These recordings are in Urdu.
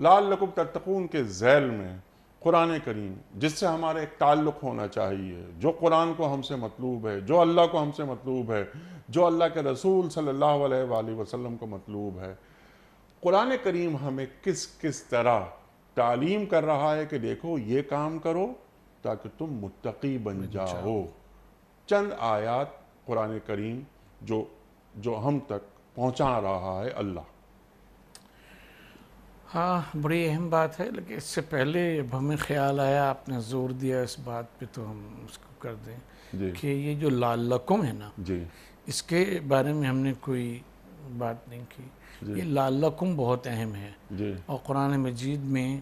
لعلکم تتقون کے ذیل میں قرآن کریم جس سے ہمارا ایک تعلق ہونا چاہیے، جو قرآن کو ہم سے مطلوب ہے، جو اللہ کو ہم سے مطلوب ہے، جو اللہ کے رسول صلی اللہ علیہ وآلہ وسلم کو مطلوب ہے، قرآن کریم ہمیں کس کس طرح تعلیم کر رہا ہے کہ دیکھو یہ کام کرو تاکہ تم متقی بن جاؤ۔ چند آیات قرآن کریم جو ہم تک پہنچا رہا ہے اللہ۔ ہاں بڑی اہم بات ہے، لیکن اس سے پہلے اب ہمیں خیال آیا، آپ نے زور دیا اس بات پہ تو ہم اس کو کر دیں جی کہ یہ جو لعلکم ہے نا، جی اس کے بارے میں ہم نے کوئی بات نہیں کی۔ یہ لعلکم بہت اہم ہے، جی اور قرآن مجید میں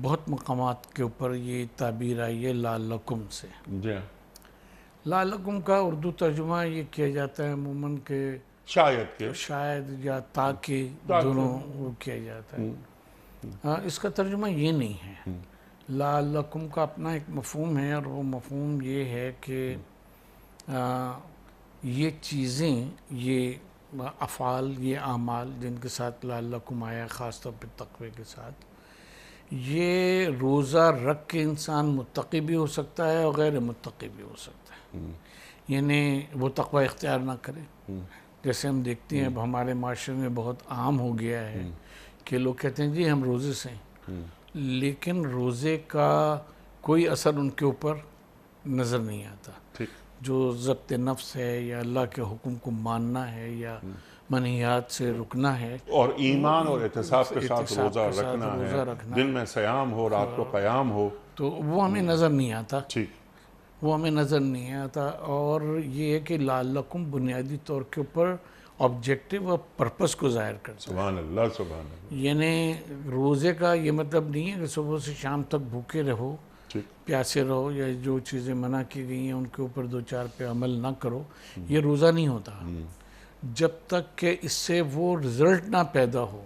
بہت مقامات کے اوپر یہ تعبیر آئی ہے لعلکم سے۔ جی لعلکم کا اردو ترجمہ یہ کیا جاتا ہے عموماً کہ شاید کہ شاید یا تاکہ، دونوں وہ کیا جاتا ہے۔ اس کا ترجمہ یہ نہیں ہے۔ لعلکم کا اپنا ایک مفہوم ہے، اور وہ مفہوم یہ ہے کہ یہ چیزیں، یہ افعال، یہ اعمال جن کے ساتھ لعلکم آیا خاص طور پہ تقوی کے ساتھ، یہ روزہ رکھ کے انسان متقی بھی ہو سکتا ہے اور غیر متقی بھی ہو سکتا ہے۔ یعنی وہ تقوی اختیار نہ کرے، جیسے ہم دیکھتے ہیں اب ہمارے معاشرے میں بہت عام ہو گیا ہے کہ لوگ کہتے ہیں جی ہم روزے سے ہیں، لیکن روزے کا کوئی اثر ان کے اوپر نظر نہیں آتا۔ جو ضبط نفس ہے، یا اللہ کے حکم کو ماننا ہے، یا منہیات سے رکنا ہے، اور ایمان اور احتساب کے ساتھ روزہ رکھنا ہے، دن میں سیام ہو، رات کو قیام ہو، تو وہ ہمیں نظر نہیں آتا۔ ٹھیک وہ ہمیں نظر نہیں آتا۔ اور یہ ہے کہ لعلکم بنیادی طور کے اوپر آبجیکٹیو اور پرپس کو ظاہر کرتا ہے۔ سبحان اللہ سبحان اللہ۔ یعنی روزے کا یہ مطلب نہیں ہے کہ صبح سے شام تک بھوکے رہو، پیاسے رہو، یا جو چیزیں منع کی گئی ہیں ان کے اوپر دو چار پہ عمل نہ کرو، یہ روزہ نہیں ہوتا جب تک کہ اس سے وہ رزلٹ نہ پیدا ہو۔